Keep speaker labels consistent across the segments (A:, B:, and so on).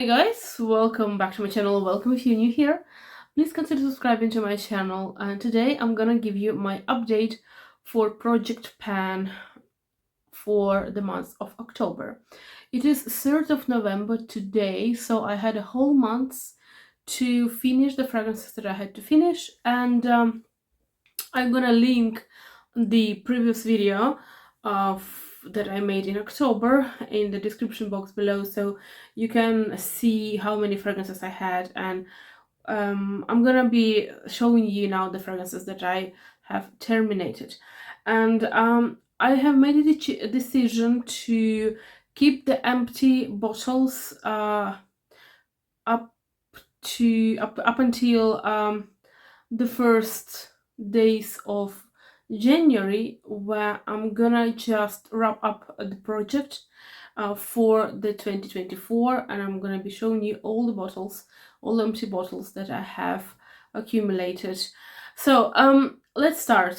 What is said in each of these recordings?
A: Hey guys, welcome back to my channel. Welcome if you're new here. Please consider subscribing to my channel, and today I'm gonna give you my update for Project Pan for the month of October. It is 3rd of November today, so I had a whole month to finish the fragrances that I had to finish, and I'm gonna link the previous video of that I made in October in the description box below, so you can see how many fragrances I had, and I'm gonna be showing you now the fragrances that I have terminated. And I have made a decision to keep the empty bottles up up until the first days of January, where I'm gonna just wrap up the project for the 2024, and I'm gonna be showing you all the bottles, all the empty bottles that I have accumulated. So let's start.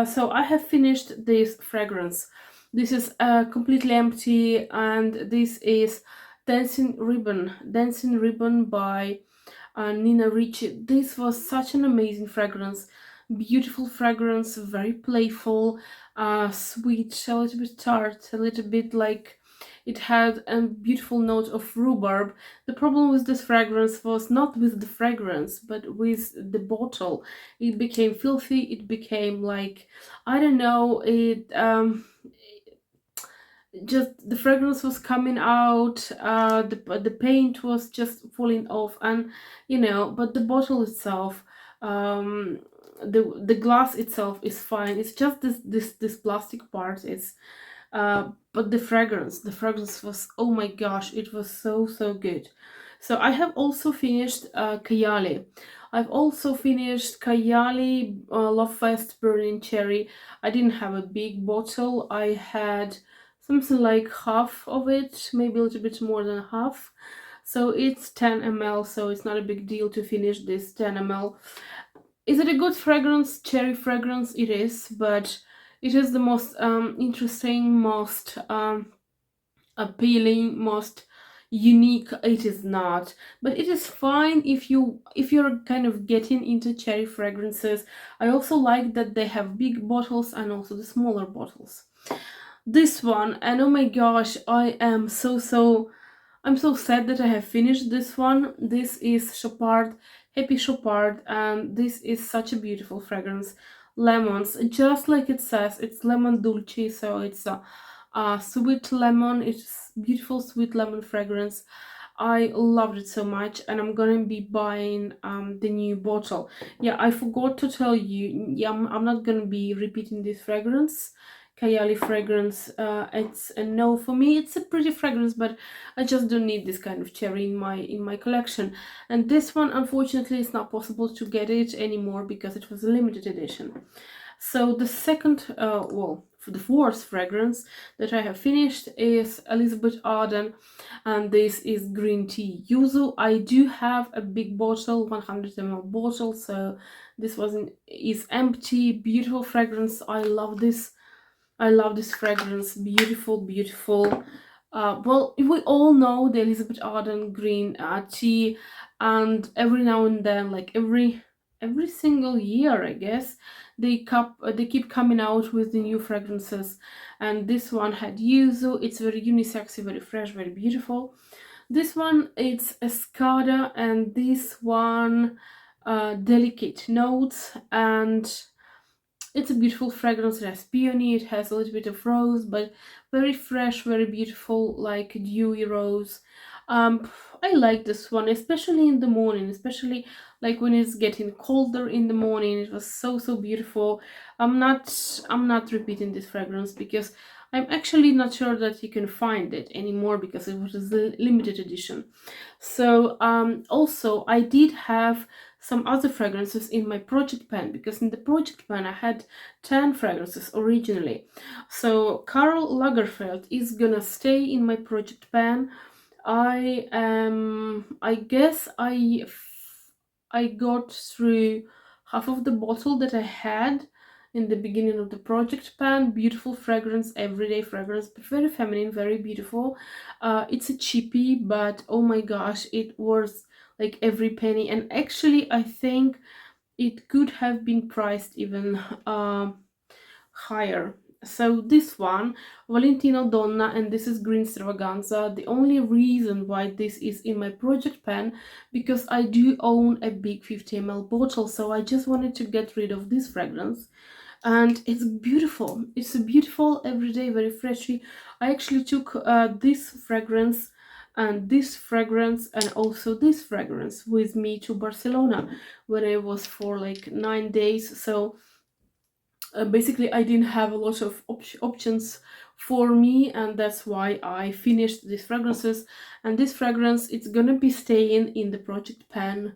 A: So I have finished this fragrance. This is completely empty, and this is Dancing Ribbon by Nina Ricci. This was such an amazing fragrance, beautiful fragrance, very playful, sweet, a little bit tart, a little bit like it had a beautiful note of rhubarb. The problem with this fragrance was not with the fragrance, but with the bottle. It became filthy. It became like, I don't know, it just the fragrance was coming out, the paint was just falling off, and but the bottle itself, the glass itself is fine. It's just this plastic part is but the fragrance was, oh my gosh, it was so good. So I have also finished Kayali. I've also finished Kayali Love Fest Burning Cherry. I didn't have a big bottle. I had something like half of it, maybe a little bit more than half. So it's 10 ml, so it's not a big deal to finish this 10 ml. Is it a good fragrance? Cherry fragrance? It is, but it is the most interesting, most appealing, most unique. It is not, but it is fine if you're kind of getting into cherry fragrances. I also like that they have big bottles and also the smaller bottles. This one, and oh my gosh, I'm so sad that I have finished this one. This is SHAPARD, Happy SHAPARD, and this is such a beautiful fragrance. Lemons, just like it says, it's lemon dulce, so it's a sweet lemon. It's beautiful sweet lemon fragrance. I loved it so much, and I'm gonna be buying the new bottle. Yeah, I forgot to tell you, yeah, I'm not gonna be repeating this fragrance, Kayali fragrance. It's a no for me. It's a pretty fragrance, but I just don't need this kind of cherry in my collection. And this one, unfortunately, it's not possible to get it anymore because it was a limited edition. So the second, for the fourth fragrance that I have finished is Elizabeth Arden, and this is green tea yuzu. I do have a big bottle, 100 ml bottle, so this is empty. Beautiful fragrance. I love this. I love this fragrance. Beautiful, beautiful. Well, we all know the Elizabeth Arden green tea, and every now and then, like every single year, I guess, they keep coming out with the new fragrances. And this one had yuzu. It's very unisexy, very fresh, very beautiful. This one, it's Escada, and this one, delicate notes, and it's a beautiful fragrance. It has peony, it has a little bit of rose, but very fresh, very beautiful, like dewy rose. I like this one, especially in the morning, especially like when it's getting colder in the morning. It was so beautiful. I'm not repeating this fragrance because I'm actually not sure that you can find it anymore because it was a limited edition. So also I did have some other fragrances in my project pan, because in the project pan I had 10 fragrances originally. So Karl Lagerfeld is gonna stay in my project pan. I guess I got through half of the bottle that I had in the beginning of the project pan. Beautiful fragrance, everyday fragrance, but very feminine, very beautiful. It's a cheapie, but oh my gosh, it was like every penny. And actually, I think it could have been priced even higher. So this one, Valentino Donna, and this is Green Stravaganza. The only reason why this is in my project pan, because I do own a big 50 ml bottle, so I just wanted to get rid of this fragrance. And it's beautiful. It's a beautiful, everyday, very freshy. I actually took this fragrance and also this fragrance with me to Barcelona when I was for like 9 days. So basically I didn't have a lot of options for me, and that's why I finished these fragrances. And this fragrance, it's gonna be staying in the project pan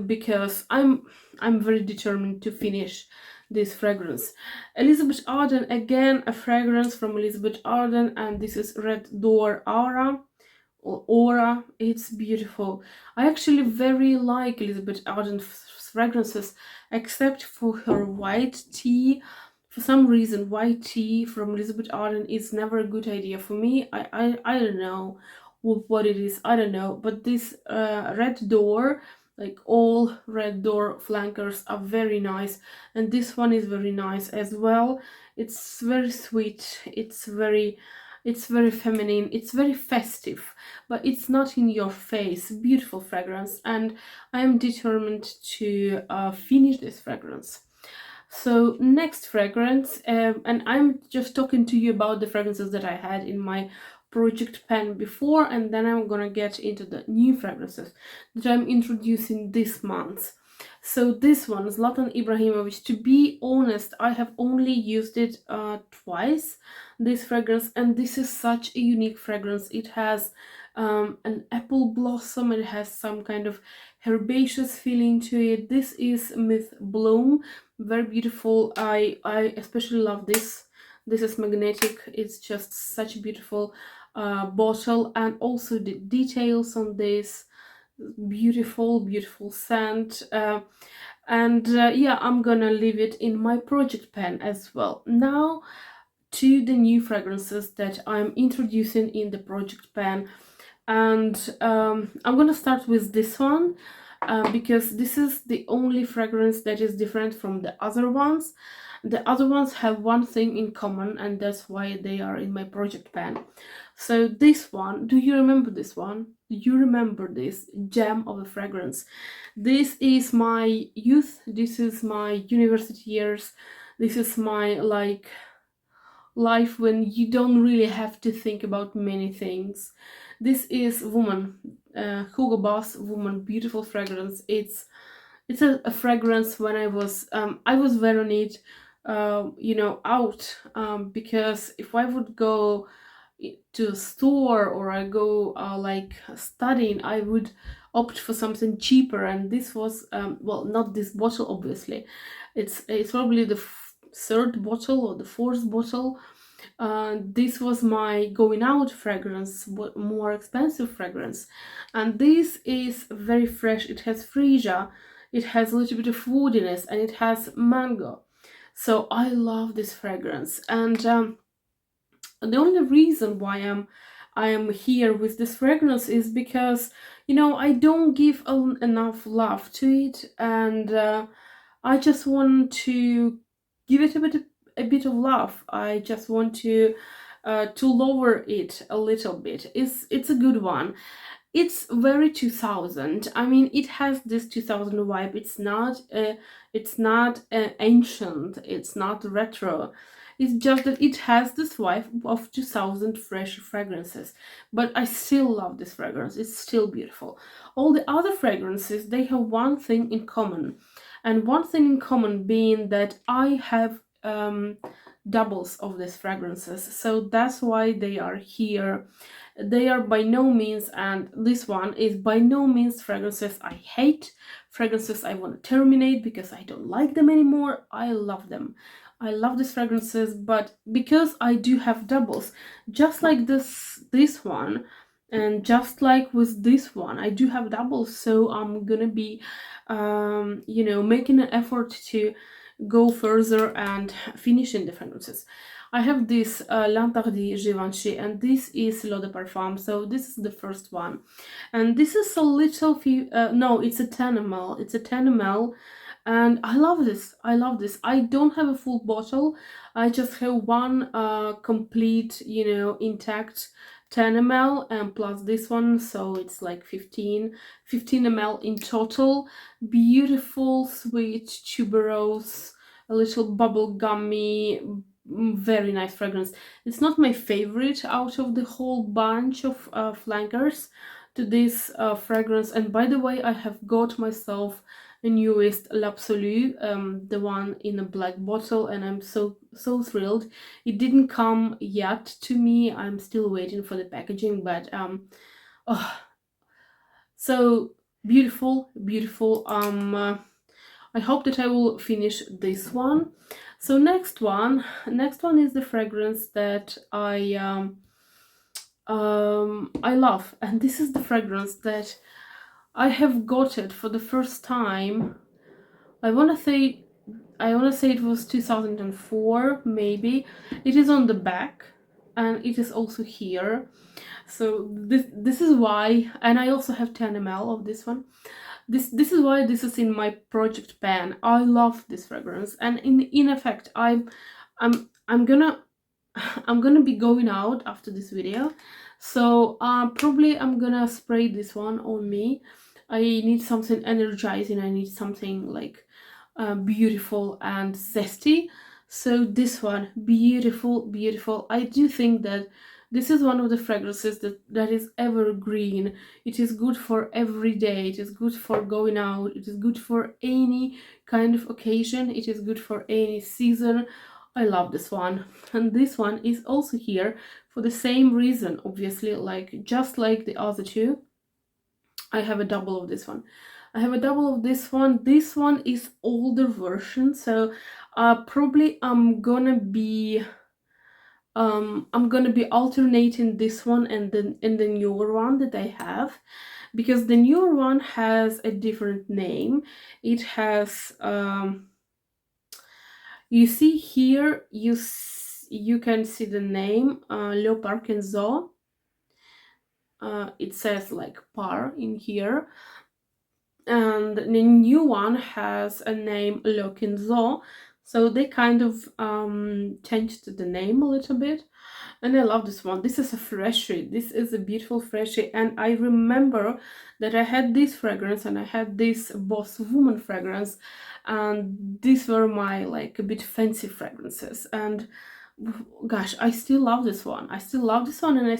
A: because I'm very determined to finish this fragrance. Elizabeth Arden, again a fragrance from Elizabeth Arden, and this is Red Door Aura or Aura. It's beautiful. I actually very like Elizabeth Arden fragrances, except for her white tea. For some reason, white tea from Elizabeth Arden is never a good idea for me. I don't know what it is. I don't know. But this Red Door, like all Red Door flankers are very nice, and this one is very nice as well. It's very sweet. It's very feminine. It's very festive, but it's not in your face. Beautiful fragrance, and I am determined to finish this fragrance. So next fragrance, and I'm just talking to you about the fragrances that I had in my project pan before, and then I'm gonna get into the new fragrances that I'm introducing this month. So this one, Zlatan Ibrahimovic, to be honest, I have only used it twice, this fragrance, and this is such a unique fragrance. It has an apple blossom, it has some kind of herbaceous feeling to it. This is Myth Bloom, very beautiful. I especially love this. This is magnetic. It's just such a beautiful bottle, and also the details on this, beautiful scent. Yeah, I'm gonna leave it in my project pan as well. Now to the new fragrances that I'm introducing in the project pan, and I'm gonna start with this one because this is the only fragrance that is different from the other ones. The other ones have one thing in common, and that's why they are in my project pan. So this one, do you remember this one? Do you remember this gem of a fragrance? This is my youth, this is my university years, this is my like life when you don't really have to think about many things. This is Woman, Hugo Boss Woman, beautiful fragrance. It's a fragrance when I was wearing it out because if I would go to a store or I go like studying, I would opt for something cheaper, and this was well, not this bottle obviously. It's probably the third bottle or the fourth bottle. This was my going out fragrance, more expensive fragrance, and this is very fresh. It has freesia, it has a little bit of woodiness, and it has mango. So I love this fragrance, and the only reason why I am here with this fragrance is because I don't give enough love to it, and I just want to give it a bit of love. I just want to lower it a little bit. It's a good one. It's very 2000. I mean, it has this 2000 vibe. It's not ancient. It's not retro. It's just that it has this vibe of 2000 fresh fragrances. But I still love this fragrance. It's still beautiful. All the other fragrances, they have one thing in common. And one thing in common being that I have doubles of these fragrances. So that's why they are here. They are by no means, and this one is by no means fragrances I hate, fragrances I want to terminate because I don't like them anymore. I love them. I love these fragrances, but because I do have doubles, just like this one, and just like with this one, I do have doubles, so I'm gonna be making an effort to go further and finish in the fragrances. I have this L'Interdit Givenchy, and this is L'Eau de Parfum, so this is the first one. And this is a little, no, it's a 10 ml, it's a 10 ml, and I love this, I love this. I don't have a full bottle, I just have one complete, you know, intact 10 ml and plus this one, so it's like 15 ml in total. Beautiful, sweet tuberose, a little bubble gummy, very nice fragrance. It's not my favorite out of the whole bunch of flankers to this fragrance. And by the way, I have got myself the newest L'Absolu, the one in a black bottle, and I'm so thrilled. It didn't come yet to me, I'm still waiting for the packaging, but oh, so beautiful, beautiful. I hope that I will finish this one. So next one is the fragrance that I love, and this is the fragrance that I have got it for the first time. I wanna say it was 2004, maybe. It is on the back, and it is also here. So this is why, and I also have 10 ml of this one. This is why this is in my project pan. I love this fragrance, and in effect, I'm gonna be going out after this video, so probably I'm gonna spray this one on me. I need something energizing, I need something like beautiful and zesty. So this one, beautiful, beautiful. I do think that this is one of the fragrances that is evergreen. It is good for every day, it is good for going out, it is good for any kind of occasion, it is good for any season. I love this one. And this one is also here for the same reason, obviously, like just like the other two. I have a double of this one. I have a double of this one. This one is older version, so probably I'm gonna be alternating this one and the newer one that I have, because the newer one has a different name. It has you see here, you can see the name Le Parkenzo. It says like par in here, and the new one has a name Le Quinzo, so they kind of changed the name a little bit. And I love this one. This is a freshie, this is a beautiful freshie, and I remember that I had this fragrance and I had this Boss Woman fragrance, and these were my like a bit fancy fragrances, and gosh, I still love this one. I still love this one, and I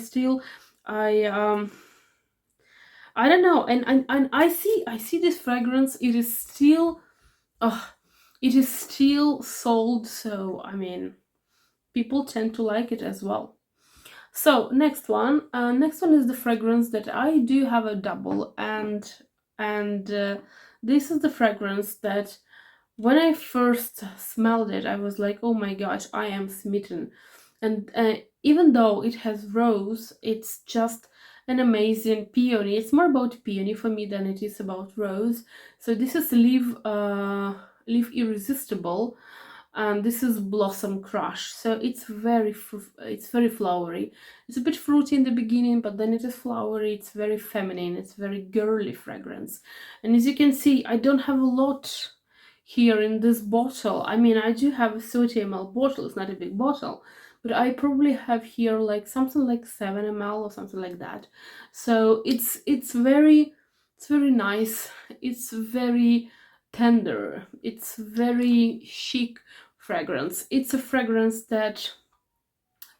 A: don't know, and I see this fragrance, it is still sold, so I mean people tend to like it as well. So next one is the fragrance that I do have a double, and this is the fragrance that when I first smelled it, I was like, oh my gosh, I am smitten. And even though it has rose, it's just an amazing peony. It's more about peony for me than it is about rose. So this is Live Irresistible, and this is Blossom Crush. So it's very flowery. It's a bit fruity in the beginning, but then it is flowery. It's very feminine. It's very girly fragrance. And as you can see, I don't have a lot here in this bottle. I mean, I do have a 30 ml bottle. It's not a big bottle, but I probably have here like something like 7 ml or something like that. So it's very nice. It's very tender. It's very chic fragrance. It's a fragrance that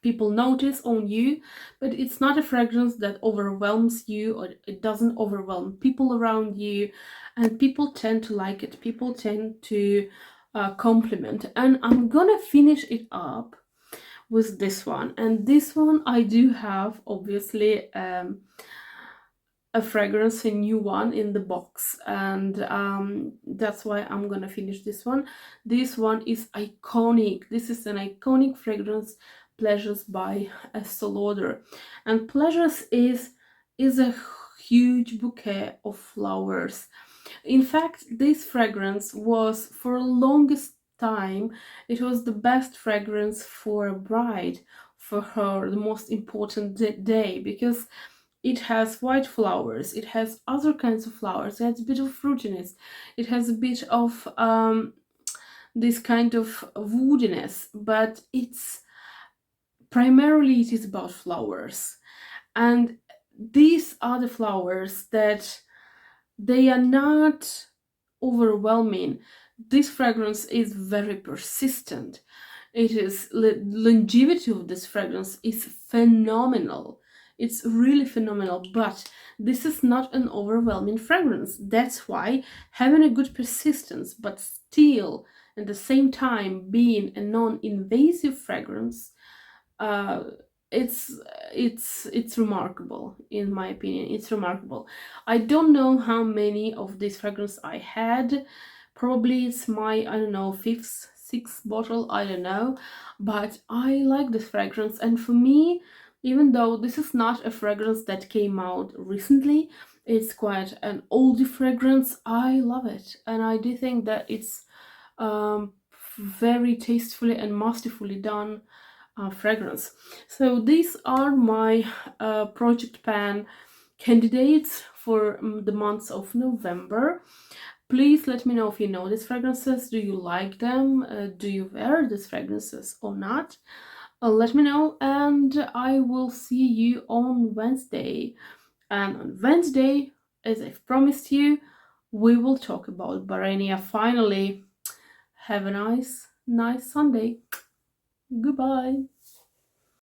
A: people notice on you, but it's not a fragrance that overwhelms you, or it doesn't overwhelm people around you, and people tend to like it. People tend to compliment. And I'm gonna finish it up with this one, and this one I do have obviously a fragrance, a new one in the box, and that's why I'm gonna finish this one. This one is iconic. This is an iconic fragrance, Pleasures by Estee Lauder. And Pleasures is a huge bouquet of flowers. In fact, this fragrance was for the longest time, it was the best fragrance for a bride, for her the most important day, because it has white flowers, it has other kinds of flowers, it has a bit of fruitiness, it has a bit of this kind of woodiness, but it's primarily it is about flowers. And these are the flowers that they are not overwhelming. This fragrance is very persistent. It is longevity of this fragrance is phenomenal. It's really phenomenal, but this is not an overwhelming fragrance. That's why having a good persistence, but still at the same time being a non-invasive fragrance, uh, it's it's remarkable. In my opinion, it's remarkable. I don't know how many of these fragrances I had. Probably it's my, I don't know, fifth, sixth bottle, I don't know, but I like this fragrance. And for me, even though this is not a fragrance that came out recently, it's quite an oldie fragrance, I love it. And I do think that it's um, very tastefully and masterfully done fragrance. So these are my project pan candidates for the months of November. Please let me know if you know these fragrances. Do you like them? Do you wear these fragrances or not? Let me know, and I will see you on Wednesday. And on Wednesday, as I've promised you, we will talk about Barania finally. Have a nice Sunday. Goodbye.